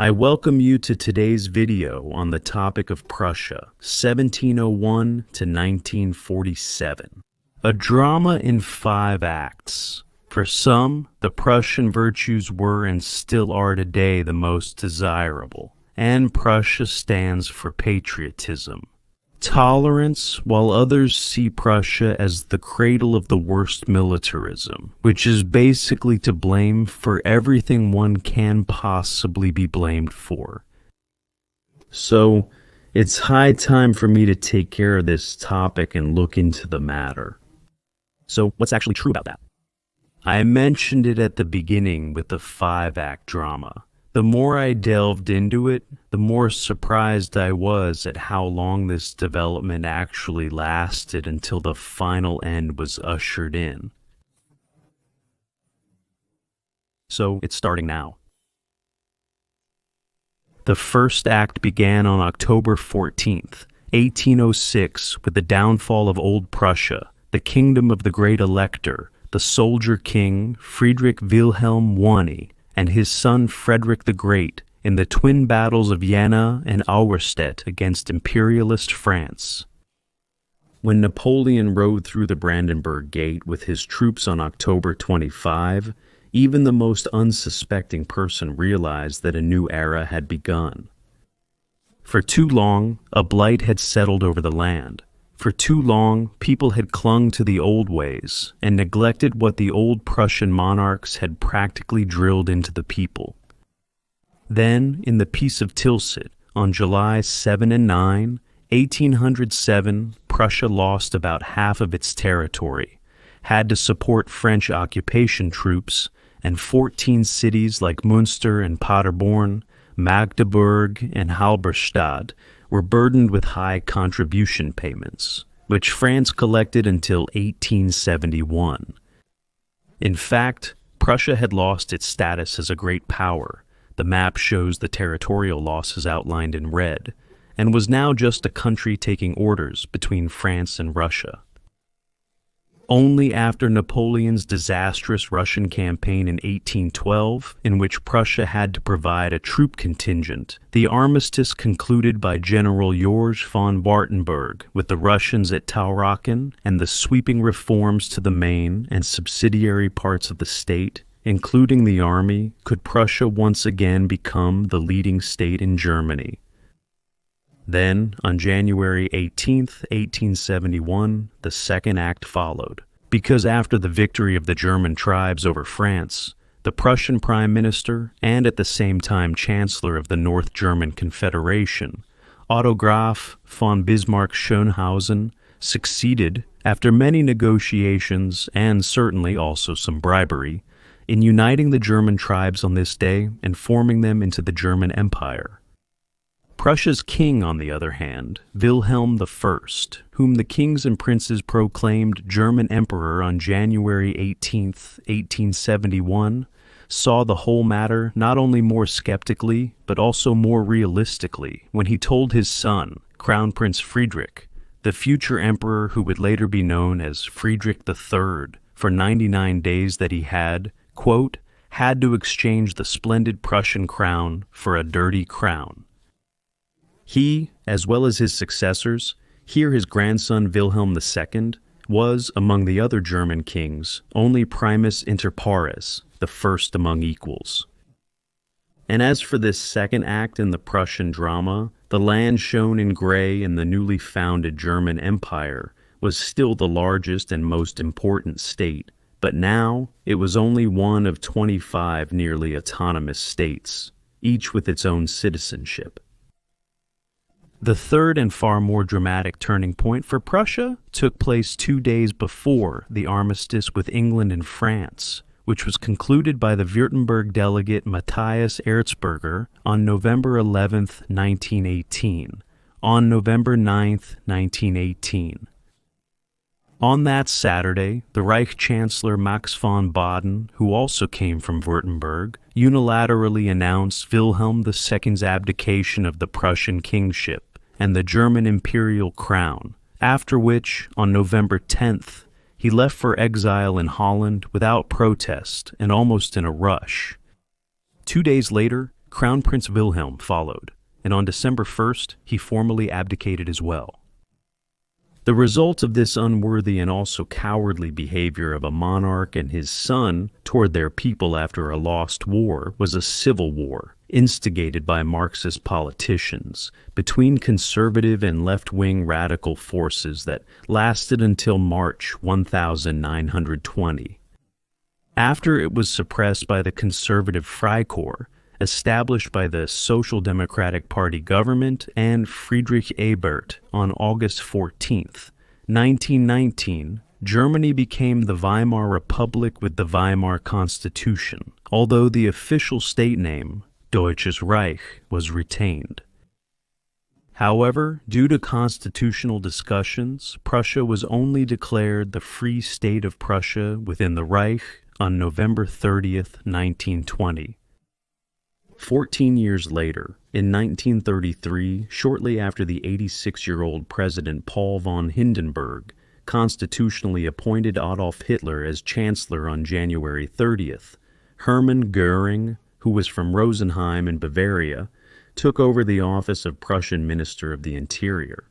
I welcome you to today's video on the topic of Prussia, 1701 to 1947. A drama in 5 acts. For some, the Prussian virtues were and still are today the most desirable, and Prussia stands for patriotism. Tolerance, while others see Prussia as the cradle of the worst militarism, which is basically to blame for everything one can possibly be blamed for. So, it's high time for me to take care of this topic and look into the matter. So, what's actually true about that? I mentioned it at the beginning with the 5-act drama. The more I delved into it, the more surprised I was at how long this development actually lasted until the final end was ushered in. So it's starting now. The first act began on October 14th, 1806, with the downfall of Old Prussia, the kingdom of the great elector, the soldier king Friedrich Wilhelm I, and his son Frederick the Great in the twin battles of Jena and Auerstedt against imperialist France. When Napoleon rode through the Brandenburg Gate with his troops on October 25, even the most unsuspecting person realized that a new era had begun. For too long, a blight had settled over the land. For too long, people had clung to the old ways and neglected what the old Prussian monarchs had practically drilled into the people. Then, in the Peace of Tilsit, on July 7 and 9, 1807, Prussia lost about half of its territory, had to support French occupation troops, and 14 cities like Münster and Paderborn, Magdeburg and Halberstadt were burdened with high contribution payments, which France collected until 1871. In fact, Prussia had lost its status as a great power. The map shows the territorial losses outlined in red, and was now just a country taking orders between France and Russia. Only after Napoleon's disastrous Russian campaign in 1812, in which Prussia had to provide a troop contingent, the armistice concluded by General George von Wartenberg with the Russians at Tauroggen and the sweeping reforms to the main and subsidiary parts of the state, including the army, could Prussia once again become the leading state in Germany. Then, on January 18, 1871, the second act followed, because after the victory of the German tribes over France, the Prussian Prime Minister and at the same time Chancellor of the North German Confederation, Otto Graf von Bismarck-Schönhausen, succeeded, after many negotiations and certainly also some bribery, in uniting the German tribes on this day and forming them into the German Empire. Prussia's king, on the other hand, Wilhelm I, whom the kings and princes proclaimed German emperor on January 18, 1871, saw the whole matter not only more skeptically, but also more realistically when he told his son, Crown Prince Friedrich, the future emperor who would later be known as Friedrich III, for 99 days that he had, quote, had to exchange the splendid Prussian crown for a dirty crown. He, as well as his successors, here his grandson Wilhelm II, was, among the other German kings, only primus inter pares, the first among equals. And as for this second act in the Prussian drama, the land shown in gray in the newly founded German Empire was still the largest and most important state, but now it was only one of 25 nearly autonomous states, each with its own citizenship. The third and far more dramatic turning point for Prussia took place 2 days before the armistice with England and France, which was concluded by the Württemberg delegate Matthias Erzberger on November 11, 1918. On November 9, 1918. On that Saturday, the Reich Chancellor Max von Baden, who also came from Württemberg, unilaterally announced Wilhelm II's abdication of the Prussian kingship and the German imperial crown, after which, on November 10th, he left for exile in Holland without protest and almost in a rush. 2 days later, Crown Prince Wilhelm followed, and on December 1st, he formally abdicated as well. The result of this unworthy and also cowardly behavior of a monarch and his son toward their people after a lost war was a civil war, instigated by Marxist politicians, between conservative and left-wing radical forces that lasted until March 1920. After it was suppressed by the conservative Freikorps, established by the Social Democratic Party government and Friedrich Ebert on August 14, 1919, Germany became the Weimar Republic with the Weimar Constitution, although the official state name, Deutsches Reich, was retained. However, due to constitutional discussions, Prussia was only declared the Free State of Prussia within the Reich on November 30, 1920. 14 years later, in 1933, shortly after the 86-year-old President Paul von Hindenburg constitutionally appointed Adolf Hitler as Chancellor on January 30th, Hermann Göring, who was from Rosenheim in Bavaria, took over the office of Prussian Minister of the Interior.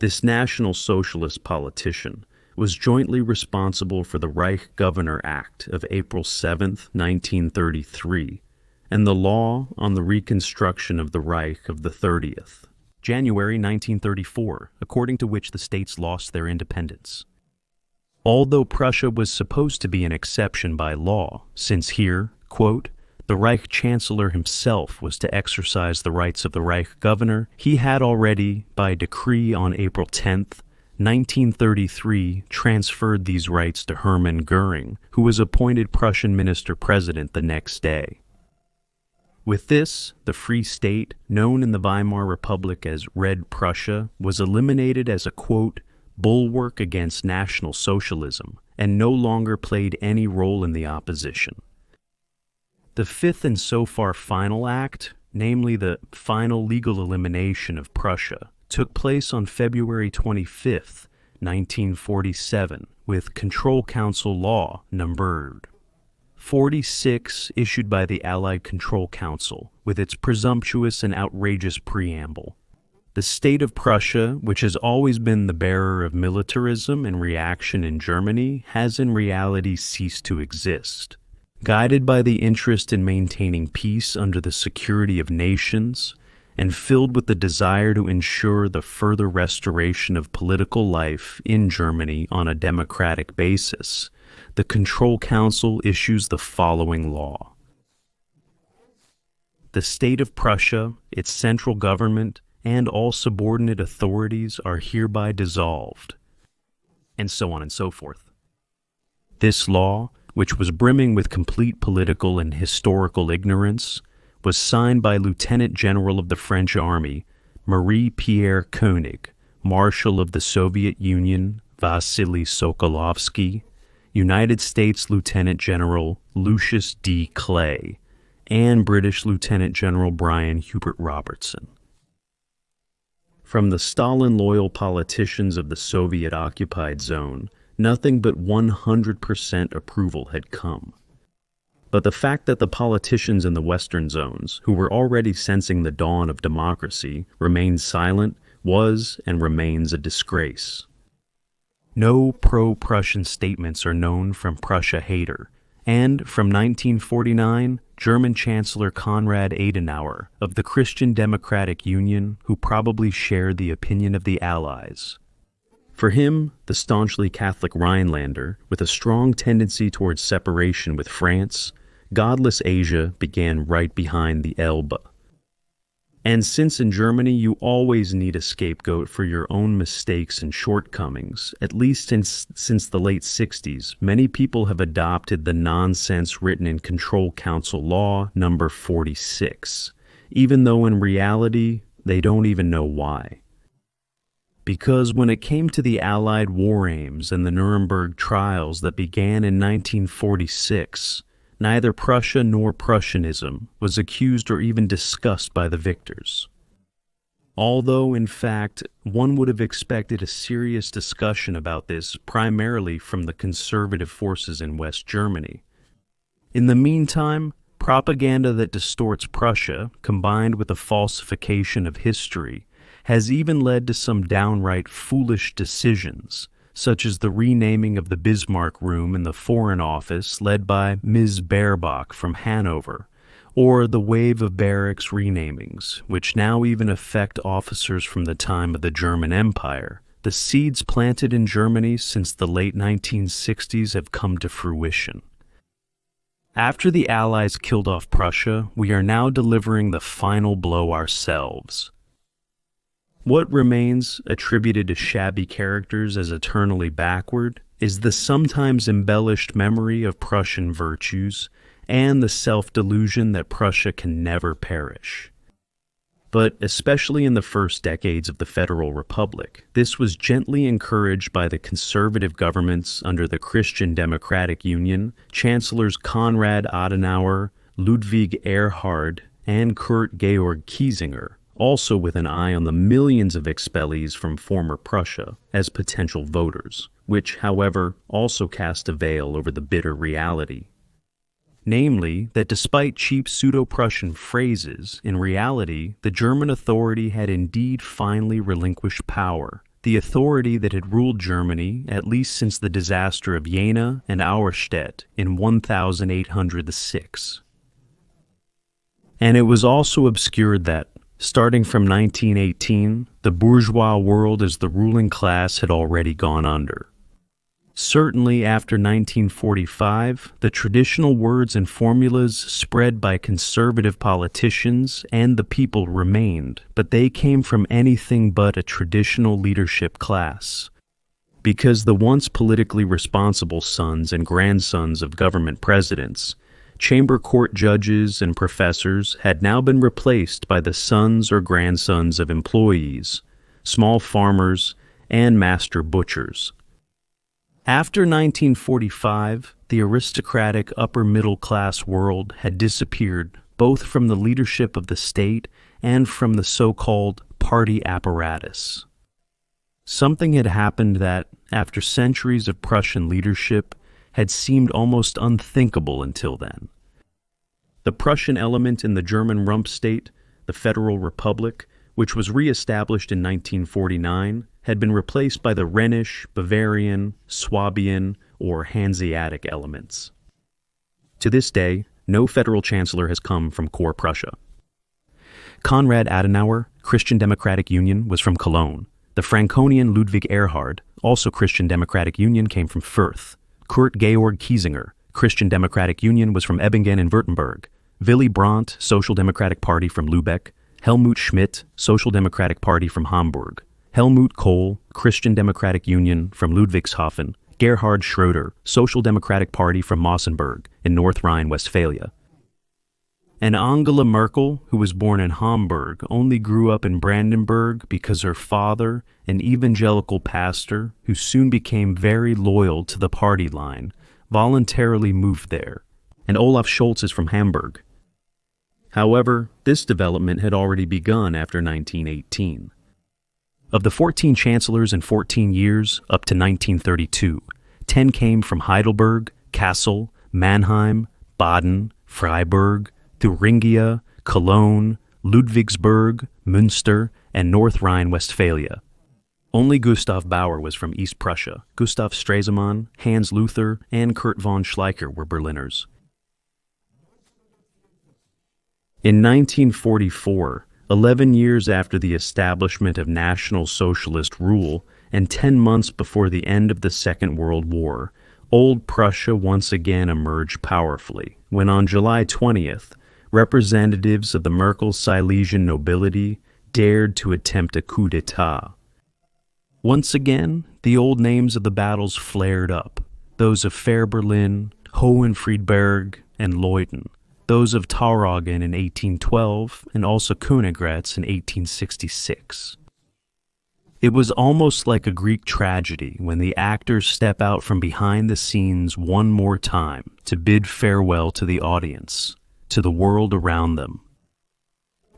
This National Socialist politician was jointly responsible for the Reich Governor Act of April 7, 1933, and the law on the reconstruction of the Reich of the 30th, January 1934, according to which the states lost their independence. Although Prussia was supposed to be an exception by law, since here, quote, the Reich Chancellor himself was to exercise the rights of the Reich Governor, he had already, by decree on April 10, 1933, transferred these rights to Hermann Göring, who was appointed Prussian Minister-President the next day. With this, the Free State, known in the Weimar Republic as Red Prussia, was eliminated as a, quote, bulwark against National Socialism, and no longer played any role in the opposition. The fifth and so far final act, namely the final legal elimination of Prussia, took place on February 25, 1947, with Control Council Law numbered 46, issued by the Allied Control Council, with its presumptuous and outrageous preamble. The state of Prussia, which has always been the bearer of militarism and reaction in Germany, has in reality ceased to exist. Guided by the interest in maintaining peace under the security of nations, and filled with the desire to ensure the further restoration of political life in Germany on a democratic basis, the Control Council issues the following law. The state of Prussia, its central government, and all subordinate authorities are hereby dissolved, and so on and so forth. This law, which was brimming with complete political and historical ignorance, was signed by Lieutenant General of the French Army, Marie-Pierre Koenig, Marshal of the Soviet Union, Vasily Sokolovsky, United States Lieutenant General Lucius D. Clay, and British Lieutenant General Brian Hubert Robertson. From the Stalin-loyal politicians of the Soviet-occupied zone, nothing but 100% approval had come. But the fact that the politicians in the Western zones, who were already sensing the dawn of democracy, remained silent was and remains a disgrace. No pro-Prussian statements are known from Prussia Hader, and from 1949, German Chancellor Konrad Adenauer of the Christian Democratic Union, who probably shared the opinion of the Allies. For him, the staunchly Catholic Rhinelander, with a strong tendency towards separation with France, godless Asia began right behind the Elbe. And since in Germany you always need a scapegoat for your own mistakes and shortcomings, at least since the late 60s, many people have adopted the nonsense written in Control Council Law number 46, even though in reality they don't even know why. Because when it came to the Allied war aims and the Nuremberg trials that began in 1946, neither Prussia nor Prussianism was accused or even discussed by the victors. Although, in fact, one would have expected a serious discussion about this primarily from the conservative forces in West Germany. In the meantime, propaganda that distorts Prussia, combined with a falsification of history, has even led to some downright foolish decisions, such as the renaming of the Bismarck Room in the Foreign Office led by Ms. Baerbock from Hanover, or the wave of barracks renamings, which now even affect officers from the time of the German Empire. The seeds planted in Germany since the late 1960s have come to fruition. After the Allies killed off Prussia, we are now delivering the final blow ourselves. What remains, attributed to shabby characters as eternally backward, is the sometimes embellished memory of Prussian virtues and the self-delusion that Prussia can never perish. But especially in the first decades of the Federal Republic, this was gently encouraged by the conservative governments under the Christian Democratic Union, Chancellors Konrad Adenauer, Ludwig Erhard, and Kurt Georg Kiesinger, also with an eye on the millions of expellees from former Prussia as potential voters, which, however, also cast a veil over the bitter reality. Namely, that despite cheap pseudo-Prussian phrases, in reality, the German authority had indeed finally relinquished power, the authority that had ruled Germany at least since the disaster of Jena and Auerstedt in 1806. And it was also obscured that, starting from 1918, the bourgeois world as the ruling class had already gone under. Certainly after 1945, the traditional words and formulas spread by conservative politicians and the people remained, but they came from anything but a traditional leadership class. Because the once politically responsible sons and grandsons of government presidents, chamber court judges and professors had now been replaced by the sons or grandsons of employees, small farmers, and master butchers. After 1945, the aristocratic upper-middle-class world had disappeared both from the leadership of the state and from the so-called party apparatus. Something had happened that, after centuries of Prussian leadership, had seemed almost unthinkable until then. The Prussian element in the German rump state, the Federal Republic, which was re-established in 1949, had been replaced by the Rhenish, Bavarian, Swabian, or Hanseatic elements. To this day, no federal chancellor has come from core Prussia. Konrad Adenauer, Christian Democratic Union, was from Cologne. The Franconian Ludwig Erhard, also Christian Democratic Union, came from Fürth. Kurt Georg Kiesinger, Christian Democratic Union, was from Ebbingen in Württemberg. Willy Brandt, Social Democratic Party, from Lübeck. Helmut Schmidt, Social Democratic Party, from Hamburg. Helmut Kohl, Christian Democratic Union, from Ludwigshafen. Gerhard Schröder, Social Democratic Party, from Mossenburg in North Rhine-Westphalia. And Angela Merkel, who was born in Hamburg, only grew up in Brandenburg because her father, an evangelical pastor who soon became very loyal to the party line, voluntarily moved there. And Olaf Scholz is from Hamburg. However, this development had already begun after 1918. Of the 14 chancellors in 14 years, up to 1932, 10 came from Heidelberg, Kassel, Mannheim, Baden, Freiburg, Thuringia, Cologne, Ludwigsburg, Münster, and North Rhine-Westphalia. Only Gustav Bauer was from East Prussia. Gustav Stresemann, Hans Luther, and Kurt von Schleicher were Berliners. In 1944, 11 years after the establishment of National Socialist rule and 10 months before the end of the Second World War, Old Prussia once again emerged powerfully when on July 20th, representatives of the Merkel-Silesian nobility dared to attempt a coup d'etat. Once again, the old names of the battles flared up, those of Fehrbellin, Hohenfriedberg, and Leuthen, those of Tauroggen in 1812, and also Königgrätz in 1866. It was almost like a Greek tragedy when the actors step out from behind the scenes one more time to bid farewell to the audience, to the world around them.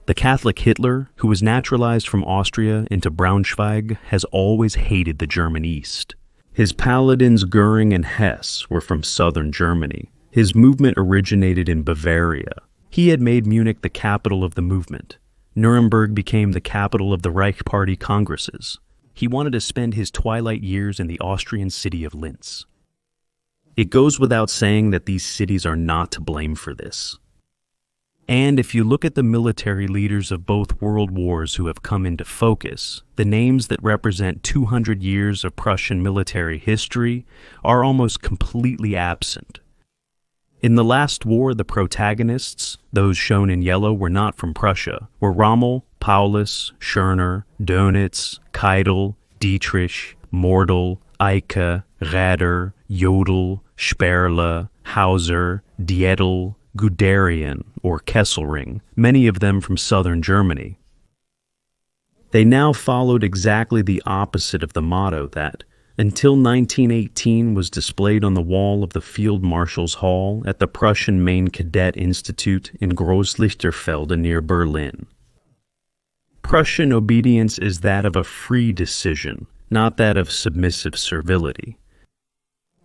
The Catholic Hitler, who was naturalized from Austria into Braunschweig, has always hated the German East. His paladins Göring and Hess were from southern Germany. His movement originated in Bavaria. He had made Munich the capital of the movement. Nuremberg became the capital of the Reich Party congresses. He wanted to spend his twilight years in the Austrian city of Linz. It goes without saying that these cities are not to blame for this. And if you look at the military leaders of both world wars who have come into focus, the names that represent 200 years of Prussian military history are almost completely absent. In the last war, the protagonists, those shown in yellow, were not from Prussia, were Rommel, Paulus, Schörner, Dönitz, Keidel, Dietrich, Mordel, Eicke, Raeder, Jodl, Sperle, Hauser, Dietl, Guderian, or Kesselring, many of them from southern Germany. They now followed exactly the opposite of the motto that, until 1918, was displayed on the wall of the Field Marshal's Hall at the Prussian Main Cadet Institute in Großlichterfelde near Berlin. Prussian obedience is that of a free decision, not that of submissive servility.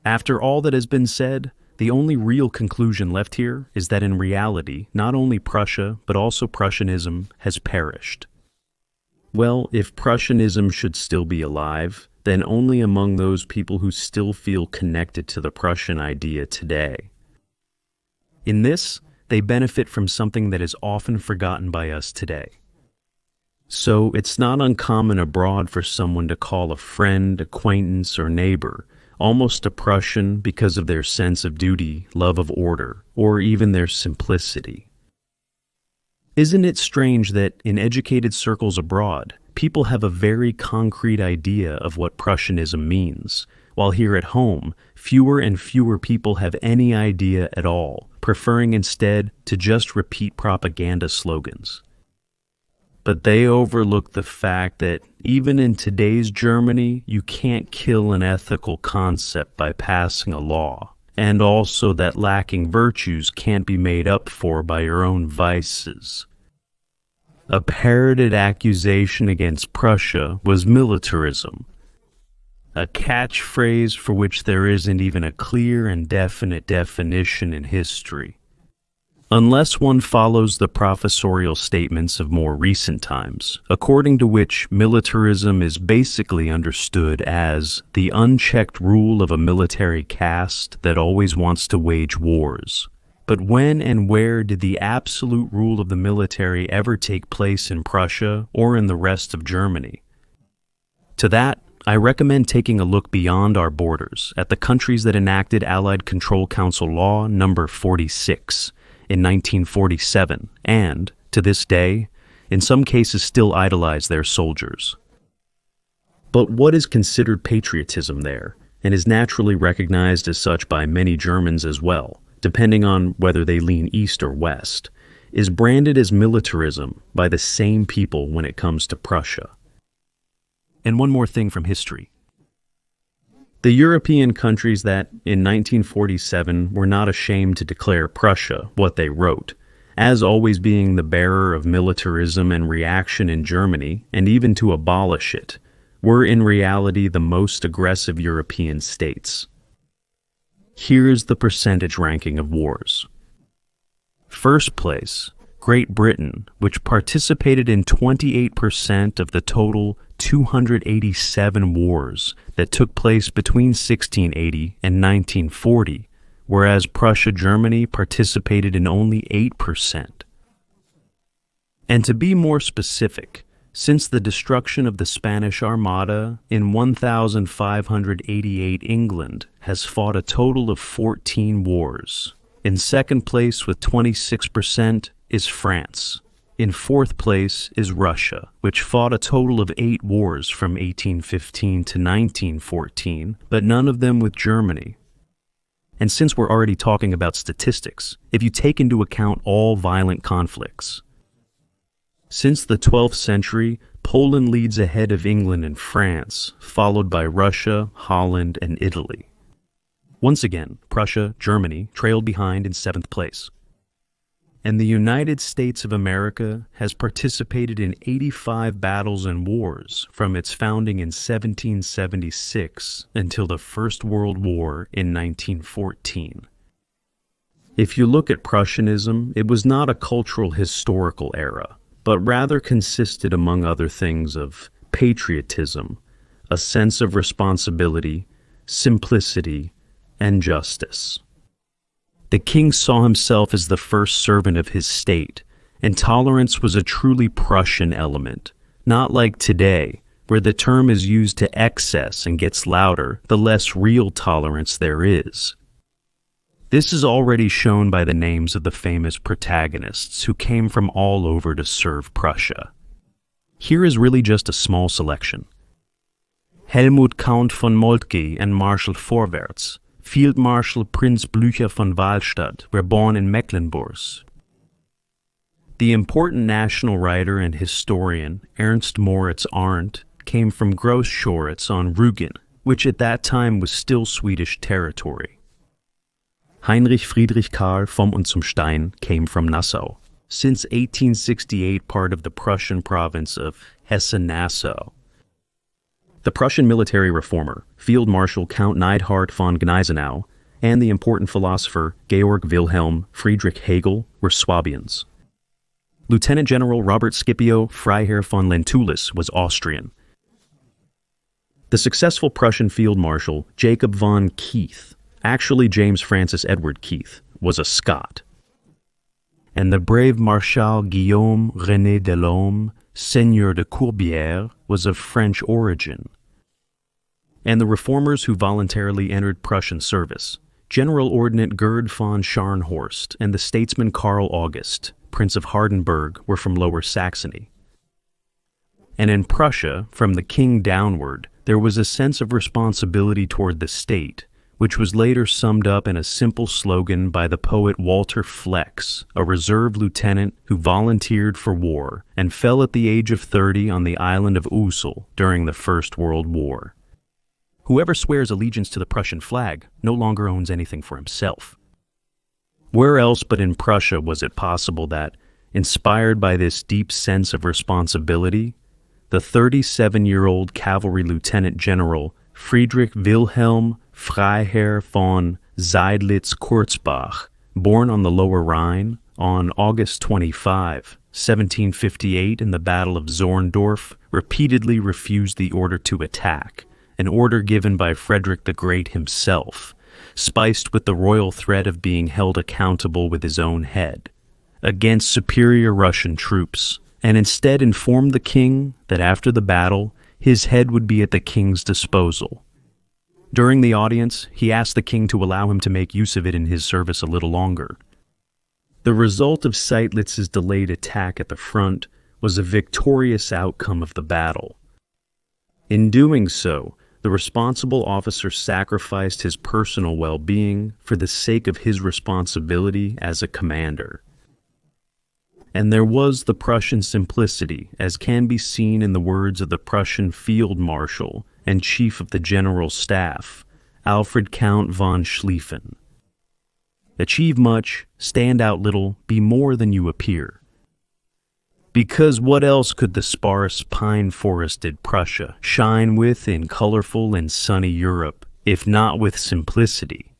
After all that has been said, the only real conclusion left here is that in reality, not only Prussia, but also Prussianism has perished. Well, if Prussianism should still be alive, then only among those people who still feel connected to the Prussian idea today. In this, they benefit from something that is often forgotten by us today. So it's not uncommon abroad for someone to call a friend, acquaintance, or neighbor almost a Prussian because of their sense of duty, love of order, or even their simplicity. Isn't it strange that in educated circles abroad, people have a very concrete idea of what Prussianism means, while here at home, fewer and fewer people have any idea at all, preferring instead to just repeat propaganda slogans. But they overlook the fact that even in today's Germany, you can't kill an ethical concept by passing a law, and also that lacking virtues can't be made up for by your own vices. A parroted accusation against Prussia was militarism, a catchphrase for which there isn't even a clear and definite definition in history. Unless one follows the professorial statements of more recent times, according to which militarism is basically understood as the unchecked rule of a military caste that always wants to wage wars. But when and where did the absolute rule of the military ever take place in Prussia or in the rest of Germany? To that, I recommend taking a look beyond our borders at the countries that enacted Allied Control Council Law number 46 in 1947 and, to this day, in some cases still idolize their soldiers. But what is considered patriotism there, and is naturally recognized as such by many Germans as well, depending on whether they lean east or west, is branded as militarism by the same people when it comes to Prussia. And one more thing from history. The European countries that, in 1947, were not ashamed to declare Prussia what they wrote, as always being the bearer of militarism and reaction in Germany, and even to abolish it, were in reality the most aggressive European states. Here's the percentage ranking of wars. First place, Great Britain, which participated in 28% of the total 287 wars that took place between 1680 and 1940, whereas Prussia-Germany participated in only 8%. And to be more specific, since the destruction of the Spanish Armada in 1588, England has fought a total of 14 wars. In second place with 26% is France. In fourth place is Russia, which fought a total of 8 wars from 1815 to 1914, but none of them with Germany. And since we're already talking about statistics, if you take into account all violent conflicts, since the 12th century, Poland leads ahead of England and France, followed by Russia, Holland, and Italy. Once again, Prussia, Germany, trailed behind in 7th place. And the United States of America has participated in 85 battles and wars from its founding in 1776 until the First World War in 1914. If you look at Prussianism, it was not a cultural historical era, but rather consisted, among other things, of patriotism, a sense of responsibility, simplicity, and justice. The king saw himself as the first servant of his state, and tolerance was a truly Prussian element, not like today, where the term is used to excess and gets louder the less real tolerance there is. This is already shown by the names of the famous protagonists who came from all over to serve Prussia. Here is really just a small selection. Helmut Count von Moltke and Marshal Vorwärts, Field Marshal Prinz Blücher von Wahlstatt, were born in Mecklenburg. The important national writer and historian Ernst Moritz Arndt came from Großschorritz on Rügen, which at that time was still Swedish territory. Heinrich Friedrich Karl vom und zum Stein came from Nassau, since 1868 part of the Prussian province of Hesse-Nassau. The Prussian military reformer, Field Marshal Count Neidhart von Gneisenau, and the important philosopher Georg Wilhelm Friedrich Hegel were Swabians. Lieutenant General Robert Scipio Freiherr von Lentulus was Austrian. The successful Prussian Field Marshal Jacob von Keith, actually James Francis Edward Keith, was a Scot. And the brave Marshal Guillaume René Delhomme, Seigneur de Courbières, was of French origin. And the reformers who voluntarily entered Prussian service, General Ordnance Gerd von Scharnhorst and the statesman Karl August, Prince of Hardenberg, were from Lower Saxony. And in Prussia, from the king downward, there was a sense of responsibility toward the state, which was later summed up in a simple slogan by the poet Walter Flex, a reserve lieutenant who volunteered for war and fell at the age of 30 on the island of Ussel during the First World War. Whoever swears allegiance to the Prussian flag no longer owns anything for himself. Where else but in Prussia was it possible that, inspired by this deep sense of responsibility, the 37-year-old cavalry lieutenant general Friedrich Wilhelm Freiherr von Seydlitz-Kurzbach, born on the Lower Rhine on August 25, 1758 in the Battle of Zorndorf, repeatedly refused the order to attack, an order given by Frederick the Great himself, spiced with the royal threat of being held accountable with his own head, against superior Russian troops, and instead informed the king that after the battle, his head would be at the king's disposal. During the audience, he asked the king to allow him to make use of it in his service a little longer. The result of Seydlitz's delayed attack at the front was a victorious outcome of the battle. In doing so, the responsible officer sacrificed his personal well-being for the sake of his responsibility as a commander. And there was the Prussian simplicity, as can be seen in the words of the Prussian field marshal and chief of the general staff, Alfred Count von Schlieffen. Achieve much, stand out little, be more than you appear. Because what else could the sparse pine-forested Prussia shine with in colorful and sunny Europe, if not with simplicity?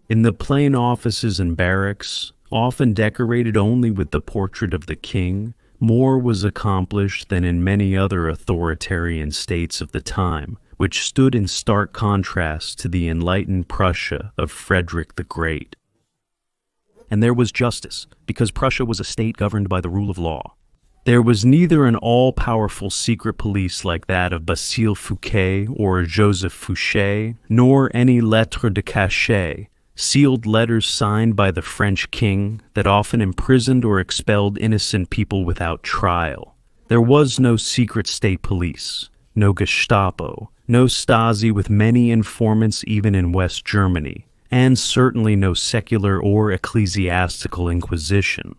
In the plain offices and barracks, often decorated only with the portrait of the king, more was accomplished than in many other authoritarian states of the time, which stood in stark contrast to the enlightened Prussia of Frederick the Great. And there was justice, because Prussia was a state governed by the rule of law. There was neither an all-powerful secret police like that of Basile Fouquet or Joseph Fouché, nor any lettre de cachet, sealed letters signed by the French king that often imprisoned or expelled innocent people without trial. There was no secret state police, no Gestapo, no Stasi with many informants even in West Germany, and certainly no secular or ecclesiastical inquisition.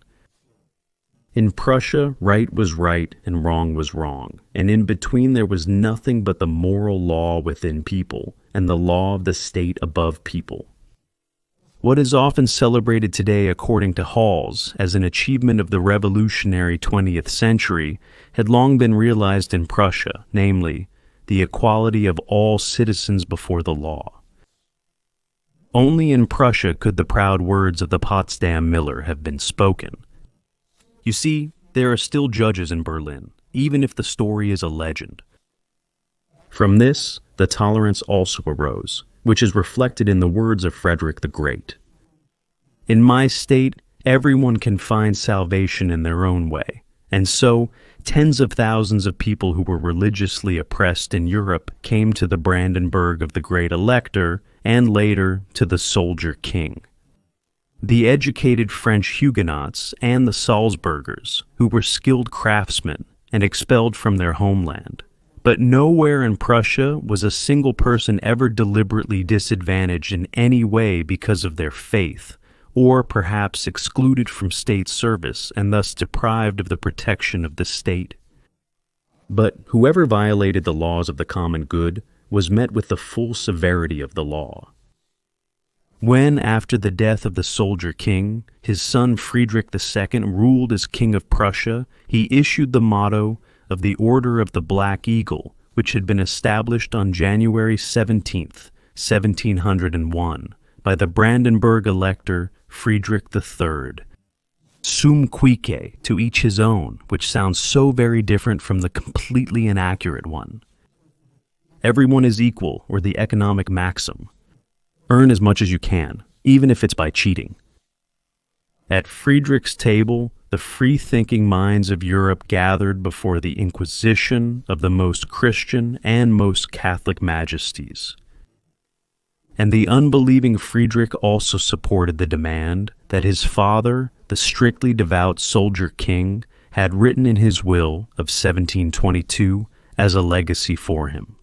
In Prussia, right was right and wrong was wrong, and in between there was nothing but the moral law within people and the law of the state above people. What is often celebrated today according to Halls as an achievement of the revolutionary 20th century had long been realized in Prussia, namely, the equality of all citizens before the law. Only in Prussia could the proud words of the Potsdam Miller have been spoken. You see, there are still judges in Berlin, even if the story is a legend. From this, the tolerance also arose, which is reflected in the words of Frederick the Great. In my state, everyone can find salvation in their own way, and so tens of thousands of people who were religiously oppressed in Europe came to the Brandenburg of the Great Elector and later to the Soldier King. The educated French Huguenots and the Salzburgers, who were skilled craftsmen and expelled from their homeland. But nowhere in Prussia was a single person ever deliberately disadvantaged in any way because of their faith, or perhaps excluded from state service and thus deprived of the protection of the state. But whoever violated the laws of the common good was met with the full severity of the law. When, after the death of the Soldier King, his son Friedrich II ruled as King of Prussia, he issued the motto of the Order of the Black Eagle, which had been established on January 17, 1701, by the Brandenburg Elector Friedrich III. Sum cuique, to each his own, which sounds so very different from the completely inaccurate one. Everyone is equal, or the economic maxim. Earn as much as you can, even if it's by cheating. At Friedrich's table, the free-thinking minds of Europe gathered before the Inquisition of the most Christian and most Catholic majesties. And the unbelieving Friedrich also supported the demand that his father, the strictly devout Soldier King, had written in his will of 1722 as a legacy for him.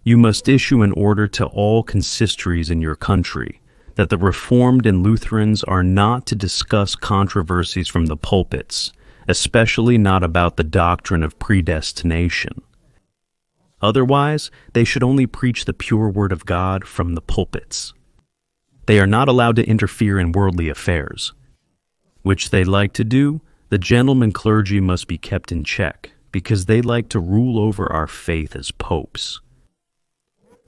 You must issue an order to all consistories in your country that the Reformed and Lutherans are not to discuss controversies from the pulpits, especially not about the doctrine of predestination. Otherwise, they should only preach the pure word of God from the pulpits. They are not allowed to interfere in worldly affairs. Which they like to do, the gentlemen clergy must be kept in check, because they like to rule over our faith as popes.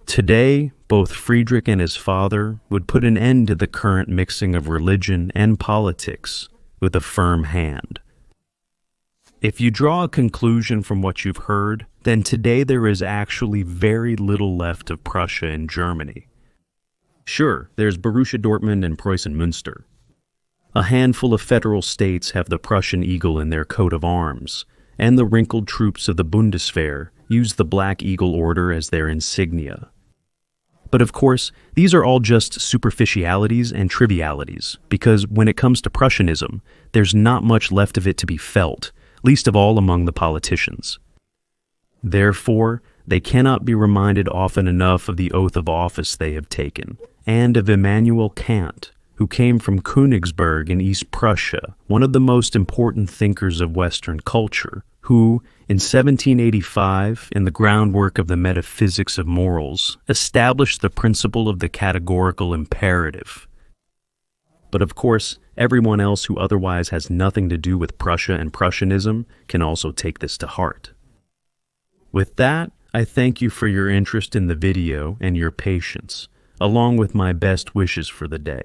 Today, both Friedrich and his father would put an end to the current mixing of religion and politics with a firm hand. If you draw a conclusion from what you've heard, then today there is actually very little left of Prussia and Germany. Sure, there's Borussia Dortmund and Preußen Münster. A handful of federal states have the Prussian eagle in their coat of arms, and the wrinkled troops of the Bundeswehr use the Black Eagle Order as their insignia. But of course, these are all just superficialities and trivialities, because when it comes to Prussianism, there's not much left of it to be felt, least of all among the politicians. Therefore, they cannot be reminded often enough of the oath of office they have taken, and of Immanuel Kant, who came from Königsberg in East Prussia, one of the most important thinkers of Western culture, who, in 1785, in the groundwork of the metaphysics of morals, established the principle of the categorical imperative. But of course, everyone else who otherwise has nothing to do with Prussia and Prussianism can also take this to heart. With that, I thank you for your interest in the video and your patience, along with my best wishes for the day.